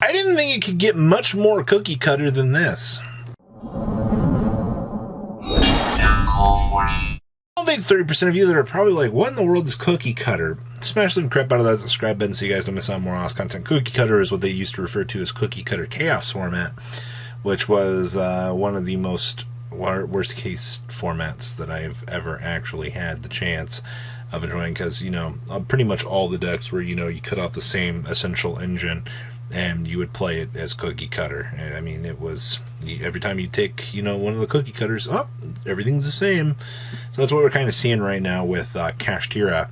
I didn't think it could get much more cookie cutter than this. A big 30% of you that are probably like, what in the world is cookie cutter? Smash some crap out of that subscribe button so you guys don't miss out on more awesome content. Cookie cutter is what they used to refer to as cookie cutter chaos format, which was one of the most worst case formats that I've ever actually had the chance of enjoying, because, you know, pretty much all the decks where, you know, you cut off the same essential engine and you would play it as cookie cutter. And I mean, it was, every time you take, you know, one of the cookie cutters, oh, everything's the same. So that's what we're kind of seeing right now with Kashtira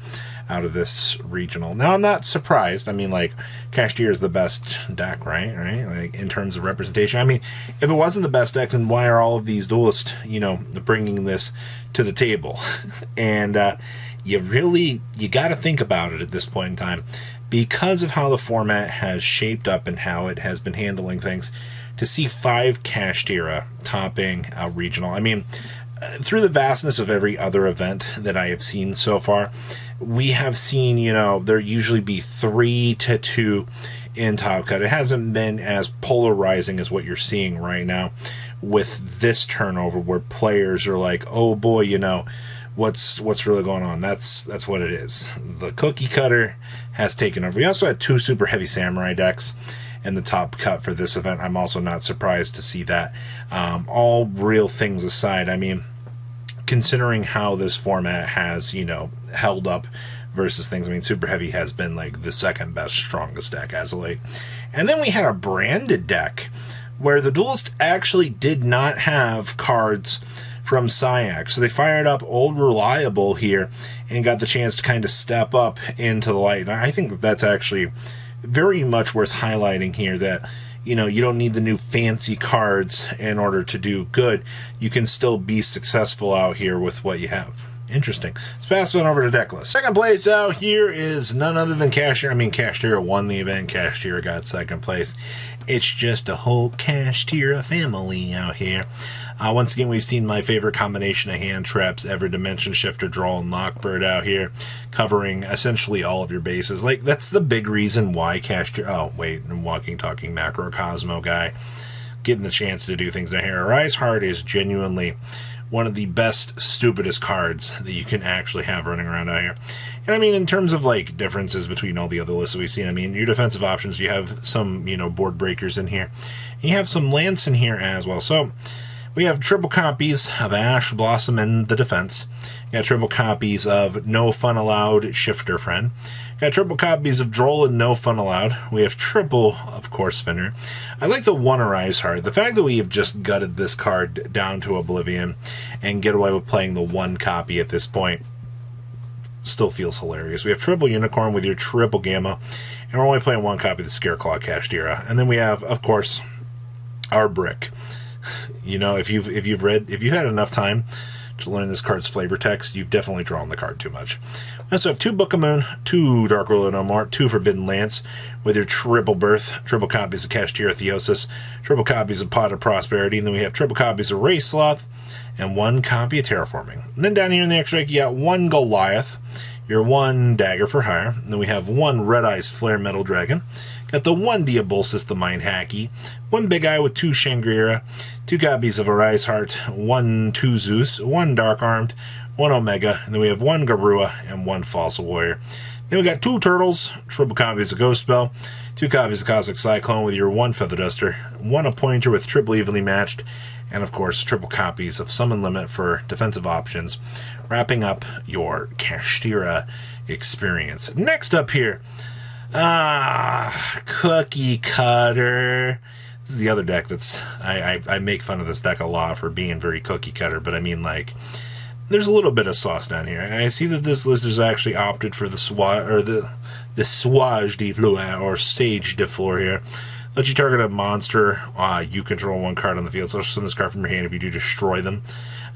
out of this regional. Now, I'm not surprised. I mean, like, Kashtira is the best deck, right? Like, in terms of representation. I mean, if it wasn't the best deck, then why are all of these duelists, you know, bringing this to the table? And you got to think about it at this point in time, because of how the format has shaped up and how it has been handling things. To see 5 Kashtira topping a regional, I mean, through the vastness of every other event that I have seen so far, we have seen, you know, there usually be 3 to 2 in top cut. It hasn't been as polarizing as what you're seeing right now with this turnover, where players are like, oh boy, you know, what's really going on. That's what it is. The cookie cutter has taken over. We also had 2 super heavy samurai decks in the top cut for this event. I'm also not surprised to see that. All real things aside, I mean, considering how this format has, you know, held up versus things, I mean, super heavy has been like the second best, strongest deck as of late. And then we had a branded deck where the duelist actually did not have cards from Syac. So they fired up Old Reliable here and got the chance to kind of step up into the light. And I think that's actually very much worth highlighting here, that, you know, you don't need the new fancy cards in order to do good. You can still be successful out here with what you have. Interesting. Let's pass on over to deck list. Second place out here is none other than Kashtira. I mean, Kashtira won the event. Kashtira got second place. It's just a whole Kashtira family out here. Once again, we've seen my favorite combination of hand traps ever, Dimension Shifter, Draw, and Lockbird out here, covering essentially all of your bases. Like, that's the big reason why Kashtira... Oh, wait, I'm walking, talking macro Cosmo guy. Getting the chance to do things out here. Arise Heart is genuinely one of the best, stupidest cards that you can actually have running around out here. And I mean, in terms of, like, differences between all the other lists that we've seen, I mean, your defensive options, you have some, you know, board breakers in here. And you have some lands in here as well. So we have triple copies of Ash Blossom in the defense. Got triple copies of No Fun Allowed Shifter Friend. Got triple copies of Droll and No Fun Allowed. We have triple, of course, Finner. I like the one Arise Heart. The fact that we have just gutted this card down to oblivion and get away with playing the one copy at this point still feels hilarious. We have triple Unicorn with your triple Gamma, and we're only playing one copy of the Scareclaw Kashtira. And then we have, of course, our Brick. You know, if you've had enough time to learn this card's flavor text, you've definitely drawn the card too much. We also have 2 Book of Moon, 2 Dark Ruler No More, 2 Forbidden Lance with your triple Birth, triple copies of Kashtira Theosis, triple copies of Pot of Prosperity, and then we have triple copies of Ray Sloth and 1 copy of Terraforming. And then down here in the extra deck, you got 1 Goliath, your 1 Dagger for Hire, and then we have 1 Red Eyes Flare Metal Dragon. Got the 1 Diabolsis the Mind Hacky, 1 Big Eye with 2 Shangri-La, 2 copies of Arise Heart, 1 2 Zeus, 1 Dark Armed, 1 Omega, and then we have 1 Garua and 1 Fossil Warrior. Then we got 2 Turtles, triple copies of Ghost Spell, 2 copies of Cosmic Cyclone with your 1 Feather Duster, 1 Appointer with triple Evenly Matched, and of course triple copies of Summon Limit for defensive options, wrapping up your Kashtira experience. Next up here, cookie cutter. This is the other deck that's... I make fun of this deck a lot for being very cookie cutter, but I mean, like, there's a little bit of sauce down here. And I see that this list has actually opted for the Swage de Fleur, or Sage de Fleur here. Let you target a monster. You control 1 card on the field, so send this card from your hand if you do destroy them.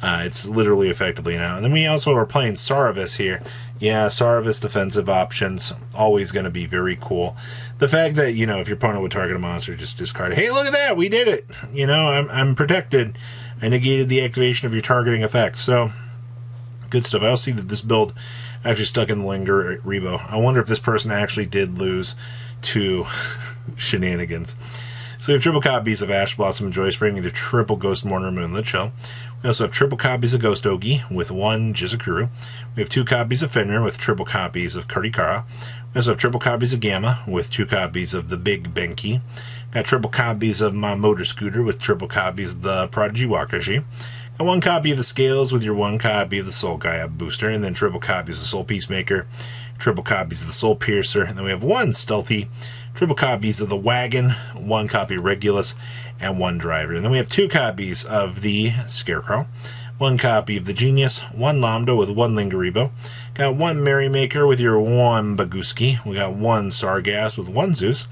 It's literally effectively now. And then we also are playing Saravis here. Yeah, Saravis defensive options, always going to be very cool. The fact that, you know, if your opponent would target a monster, just discard it. Hey, look at that, we did it. You know, I'm protected. I negated the activation of your targeting effects. So good stuff. I also see that this build actually stuck in the Linger Rebo. I wonder if this person actually did lose to shenanigans. So we have triple copies of Ash Blossom and Joy Spring, either triple Ghost Mourner Moonlit Show. We also have triple copies of Ghost Ogi with 1 Jizakuru. We have 2 copies of Fenrir with triple copies of Kurikara. We also have triple copies of Gamma with 2 copies of the Big Benki. Got triple copies of my Motor Scooter with triple copies of the Prodigy Wakashi. Got 1 copy of the Scales with your 1 copy of the Soul Gaia Booster, and then triple copies of Soul Peacemaker, triple copies of the Soul Piercer, and then we have 1 Stealthy, triple copies of the Wagon, 1 copy of Regulus, and 1 Driver. And then we have 2 copies of the Scarecrow, 1 copy of the Genius, 1 Lambda with 1 Lingaribo. Got 1 Merrymaker with your 1 Baguski. We got 1 Sargass with 1 Zeus.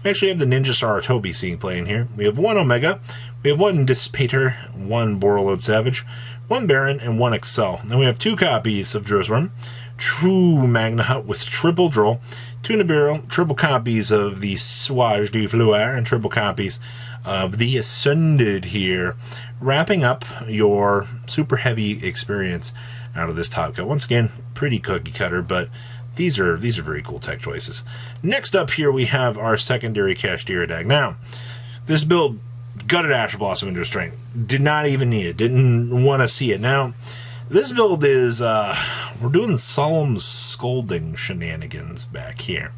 We actually have the Ninja Saratobi scene playing here. We have 1 Omega. We have 1 Dissipator, 1 Borreload Savage, 1 Baron, and 1 Excel. Then we have 2 copies of Drosworm, True Magna Hut with triple Droll, 2 Nibiru, triple copies of the Swage du Fleur, and triple copies of the Ascended here, wrapping up your super heavy experience out of this top cut. Once again, pretty cookie cutter, but these are very cool tech choices. Next up here, we have our secondary Kashtira deck. Now, this build gutted Ash Blossom into Restraint. Did not even need it. Didn't want to see it. Now, this build is, we're doing Solemn Scolding shenanigans back here.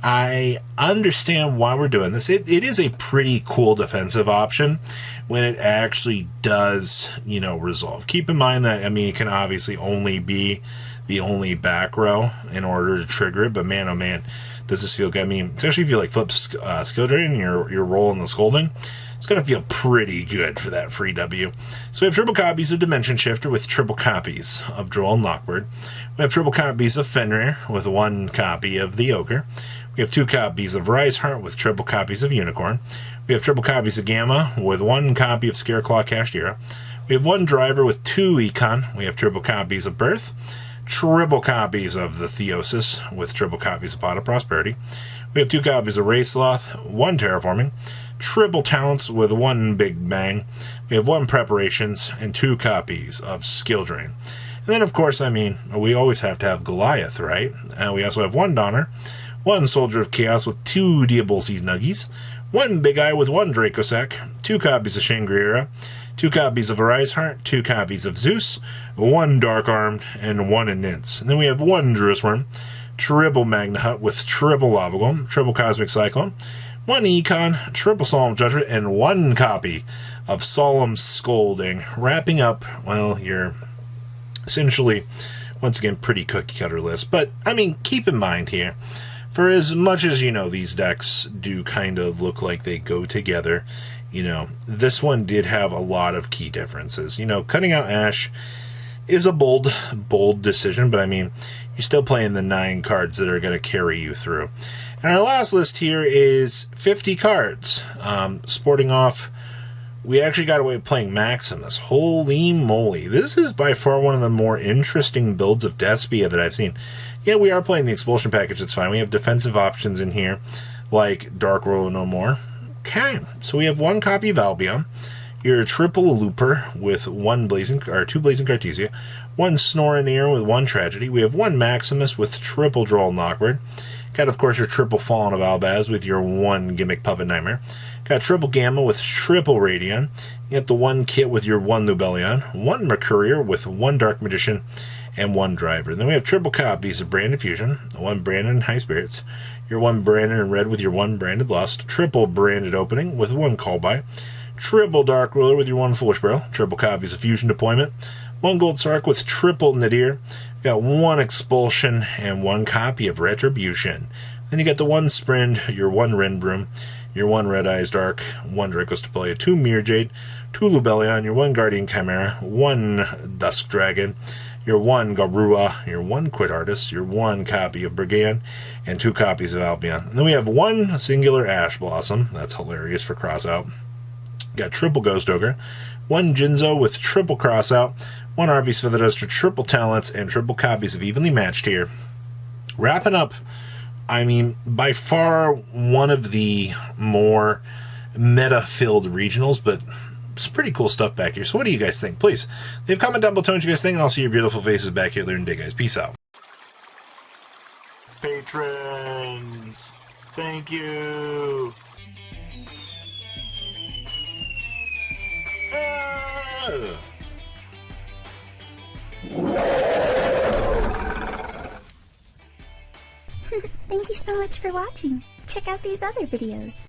I understand why we're doing this. It is a pretty cool defensive option when it actually does, resolve. Keep in mind that, it can obviously only be the only back row in order to trigger it, but man, oh man, does this feel good. Especially if you flip skill drain and you're rolling the Scolding, it's going to feel pretty good for that free W. So we have triple copies of Dimension Shifter with triple copies of Droll and Lockbird. We have triple copies of Fenrir with 1 copy of the Ogre. We have 2 copies of Riseheart with triple copies of Unicorn. We have triple copies of Gamma with 1 copy of Scareclaw Kashtira. We have 1 Driver with 2 Econ. We have triple copies of Birth, triple copies of the Theosis with triple copies of Pot of Prosperity. We have 2 copies of Raceloth, 1 Terraforming, triple Talents with 1 Big Bang. We have 1 Preparations and 2 copies of Skill Drain. And then, of course, we always have to have Goliath, right? We also have 1 Donner, 1 Soldier of Chaos with 2 Diabolsi's Nuggies, 1 Big Eye with 1 Dracosec, 2 copies of Shangri-La, 2 copies of Riseheart, 2 copies of Zeus, 1 Dark Armed, and 1 Innince. And then we have 1 Drusworm, triple Magna Hut with triple Lava Golem, triple Cosmic Cyclone, 1 Econ, triple Solemn Judgment, and 1 copy of Solemn Scolding, wrapping up, your essentially, once again, pretty cookie cutter list. But, keep in mind here, for as much as, these decks do kind of look like they go together, this one did have a lot of key differences. Cutting out Ash is a bold decision, but you're still playing the 9 cards that are going to carry you through. And our last list here is 50 cards. Sporting off, we actually got away with playing Maximus. Holy moly. This is by far one of the more interesting builds of Despia that I've seen. Yeah, we are playing the Expulsion package, it's fine. We have defensive options in here, like Dark World No More. Okay, so we have 1 copy of Albion, your triple Looper with 2 Blazing Cartesia, 1 Snoraneer with 1 Tragedy. We have 1 Maximus with triple Droll and Lockbird. Got, of course, your triple Fallen of Albaz with your 1 Gimmick Puppet Nightmare. Got triple Gamma with triple Radion. You got the 1 kit with your 1 Lubellion, 1 Mercurier with 1 Dark Magician, and 1 Driver. And then we have triple copies of Branded Fusion, 1 Branded in High Spirits, your 1 Branded in Red with your 1 Branded Lust, triple Branded Opening with 1 Call By, triple Dark Ruler with your 1 Foolish Barrel, triple copies of Fusion Deployment, 1 Gold Sark with triple Nadir, got 1 Expulsion, and 1 copy of Retribution. Then you got the 1 Sprind, your 1 Renbroom, your 1 Red Eyes Dark, 1 Dracos Tapelia, 2 Mirror Jade, 2 Lubellion, your 1 Guardian Chimera, 1 Dusk Dragon, your 1 Garua, your 1 Quid Artist, your 1 copy of Brigand, and 2 copies of Albion. And then we have 1 singular Ash Blossom. That's hilarious for Crossout. Got triple Ghost Ogre, 1 Jinzo with triple Crossout, 1 Arby's Feather Duster, triple Talents, and triple copies of Evenly Matched here. Wrapping up, by far one of the more meta-filled regionals, but some pretty cool stuff back here. So what do you guys think? Please leave a comment down below what you guys think, and I'll see your beautiful faces back here later in the day, guys. Peace out. Patrons, thank you. Thank you so much for watching. Check out these other videos.